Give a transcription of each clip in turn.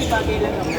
bagay lang ako.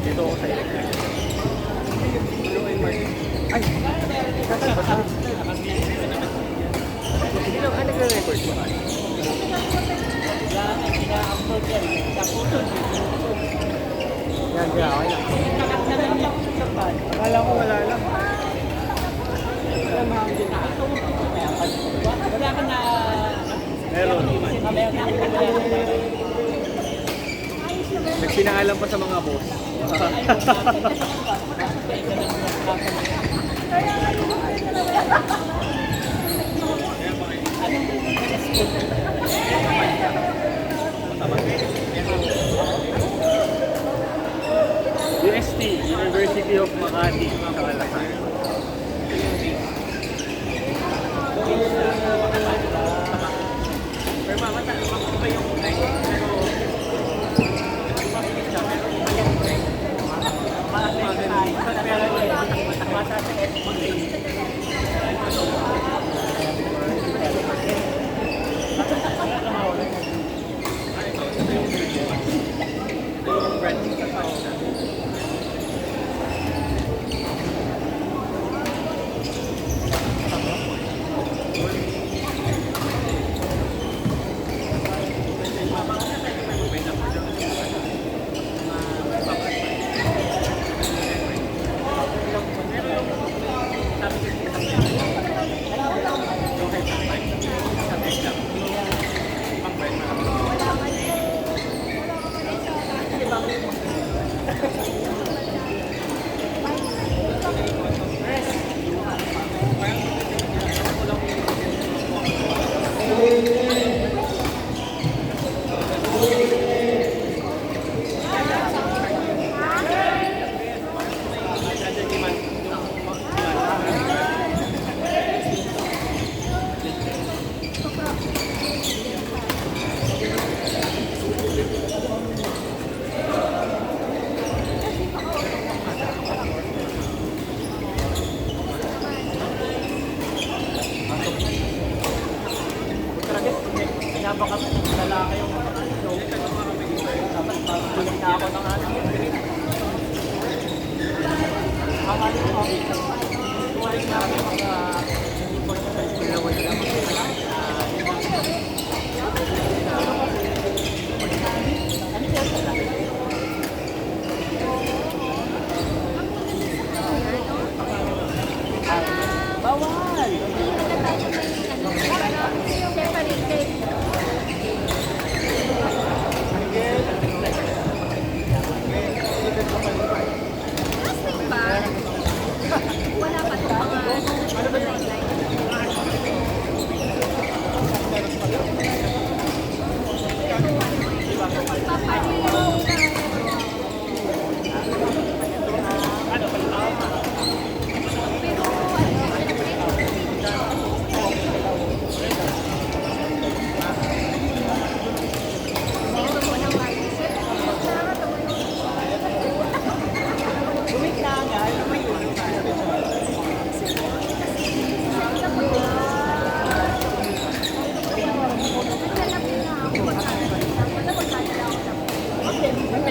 Dito ako sa electric. Ay! Ano nagre-record mo? Yan, kaya okay lang. Akala ko wala lang. Wala ka na... Meron. Nagpinangalan pa sa mga boss. UST, University of Makati, sa Alasan. Pero mamata, ba yung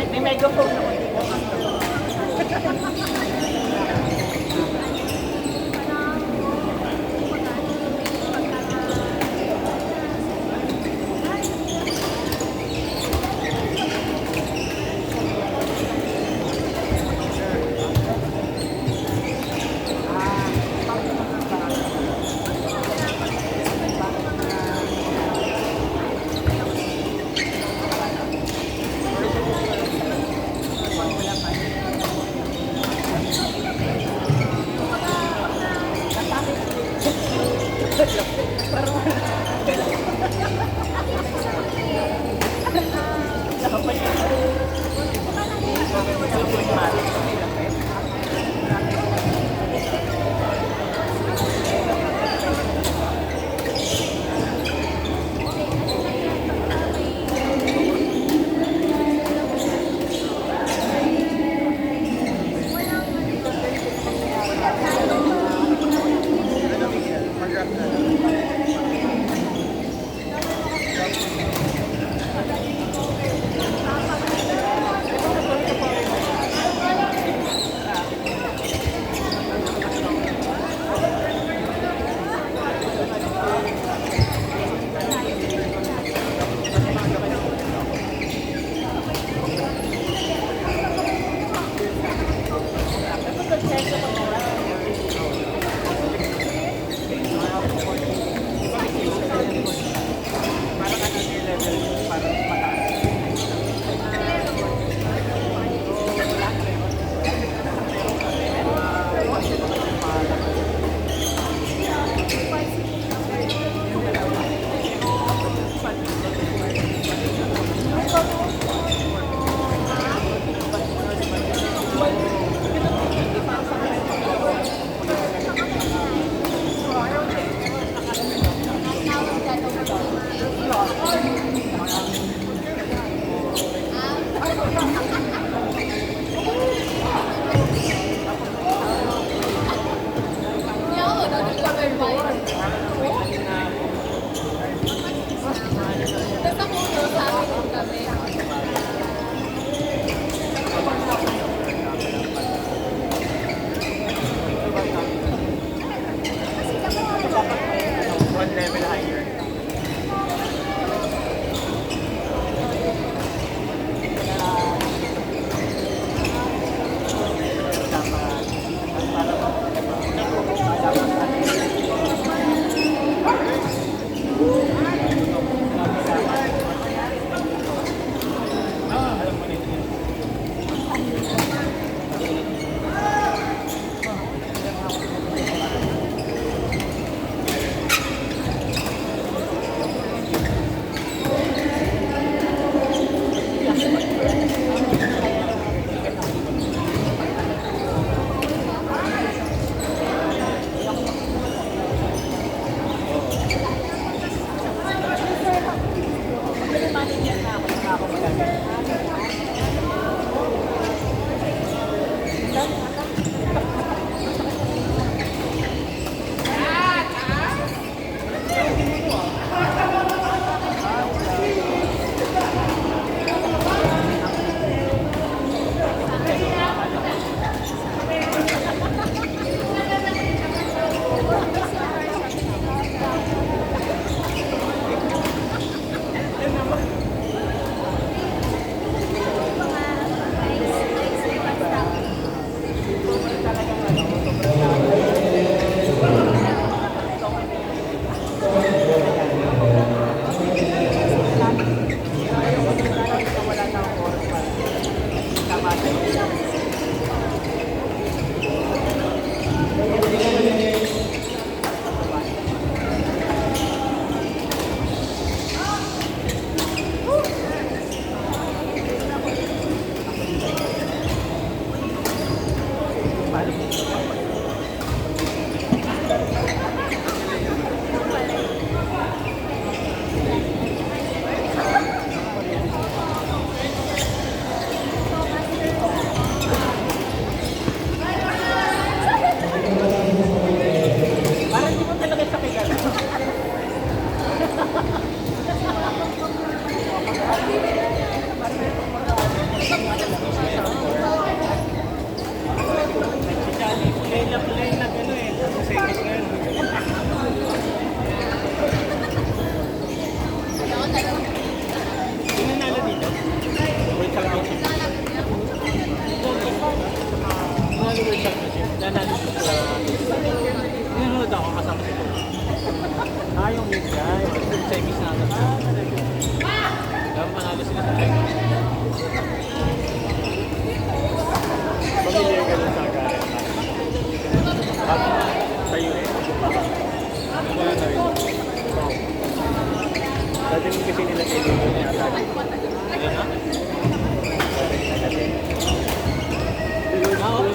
May megaphone ako dito.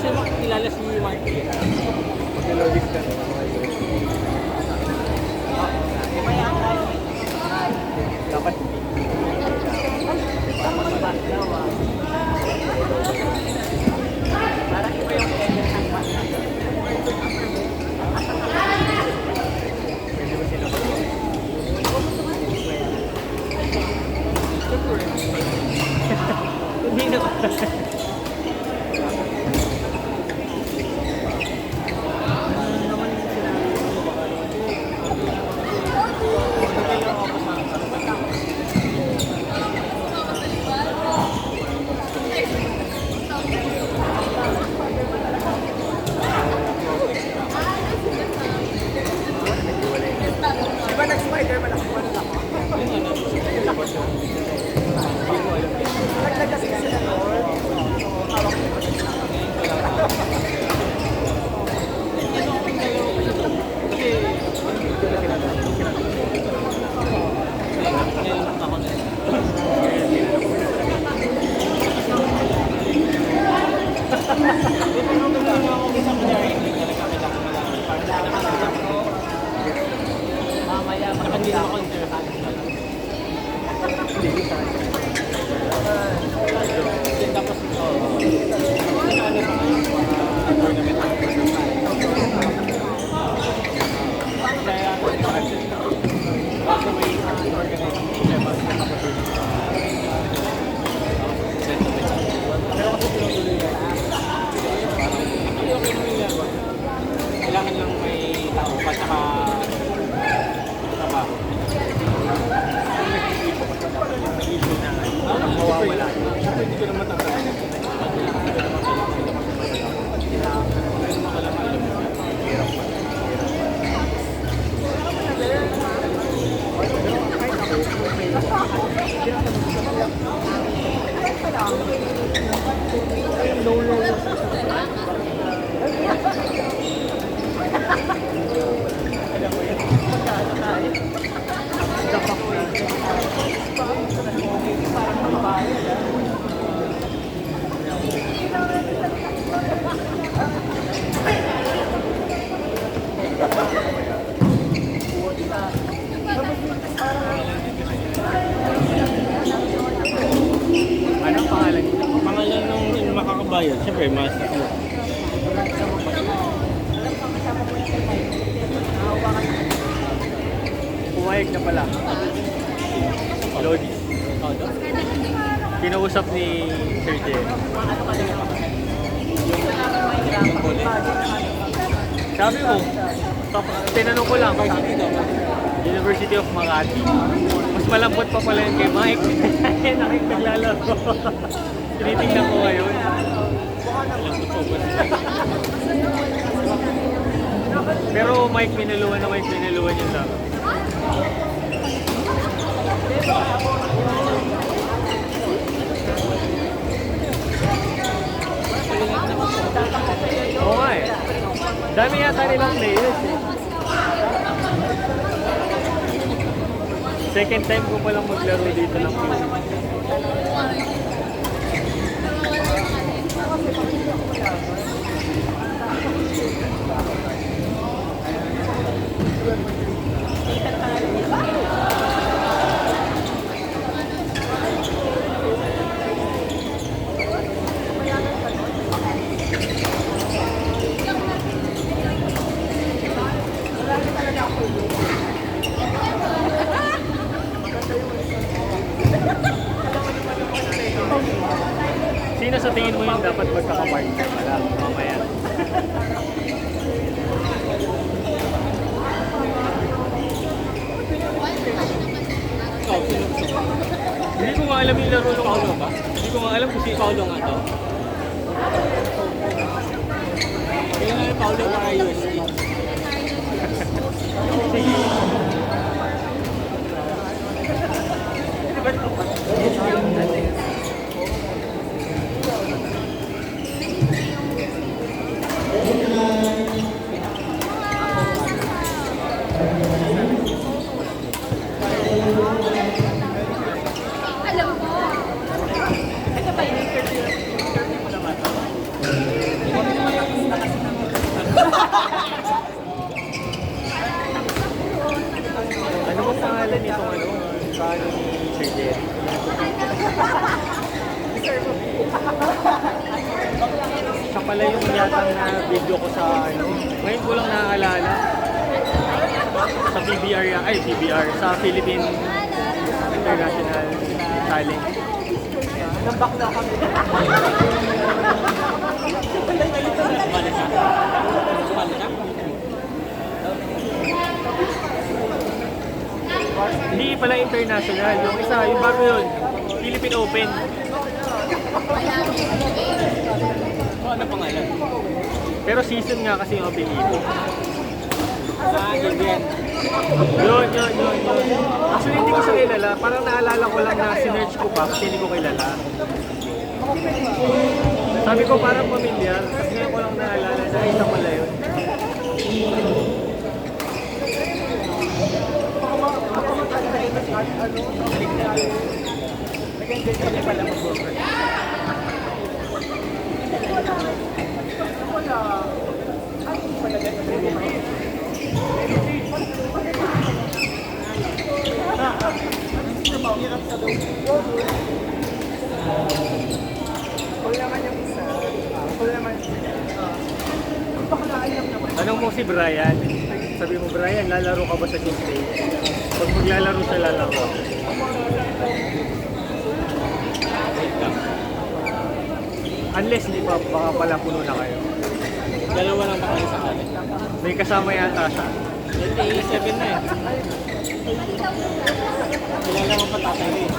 gusto mo kilala si Marky. Mag-loading ka naman mga USB. Dapat hindi. Parang iba yung level ng bata. Pwede ba sila Hindi na. Diba nag-spider man ako? Naglagas kasi na Mamaya, makakandi ako ng tapos kailangan lang may tao pa saka trabaho. mawawala. Hindi ko naman tatandaan. Anong pangalan niyo? Pangalan ng makakabayan, siyempre mas Pumayag na pala. Lodi. Kinausap ni Sir Jen. Sabi mo, tinanong ko lang, University of Makati. Mas malambot pa pala yun kay Mike. Nakikipaglalaro. Tinitingnan ko ngayon. Pero Mike minuluan na Mike minuluan yun sa akin. Oo nga eh. Dami yata nilang players eh. Second time ko palang maglaro dito ng PUBG. Sino sa tingin mo yung dapat magkakapartner pala mamaya? Hindi ko nga alam yung laro ng Paulo ba? Hindi ko nga alam kung si Paulo nga to. kaya nga yung Paulo para USD. Alam mo. Ito ba yung interview mo naman? Siya pala yung yatang na video ko sa ano. Ngayon ko lang naaalala. Sa PBR, ay PBR, sa Philippine International Talent. Nambak na kami. Hindi pala international. Yung isa, yung bago yun. Philippine Open. Ano pangalan? Pero season nga kasi yung pinili. Yun din. Yun. Actually, hindi ko siya kilala. Parang naalala ko lang na sinerch ko pa kasi hindi ko kilala. Sabi ko parang pamilyar. Kasi ngayon ko lang naalala na isa pala yun. Tanong mo si Brian. Sabi mo, Brian, lalaro ka ba sa Tuesday? Pag maglalaro siya, lalaro ako. Unless hindi pa, baka pala puno na kayo. Dalawa lang ba kayo sa kanin? May kasama yata siya. 27 na eh. Kilala mo pa tatay eh.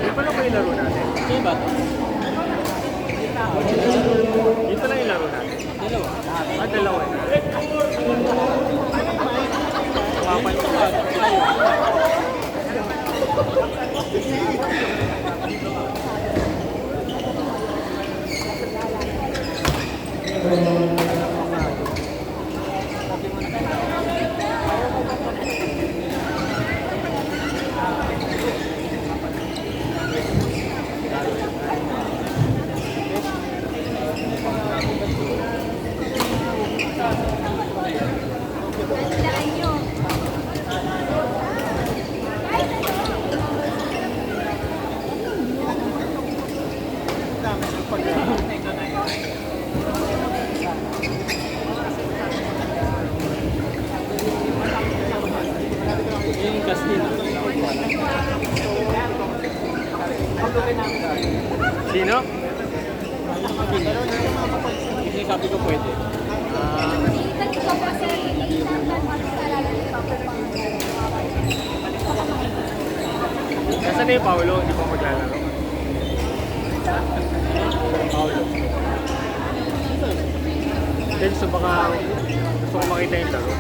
Di pa lang ba yung laro natin? Sino ba ito? Dito lang yung laro natin. Dalawa. Dalawa eh. Tumapan ko ba? Yung Castina. Sino? Hindi sabi ko pwede. Nasaan na yung Paolo? Hindi pa maglalaro. Paolo. Then, so baka gusto ko makita yung laro.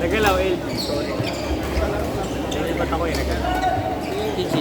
Nagalaw, LG. Sorry. Nilipat ako eh, nagalaw. Chichi.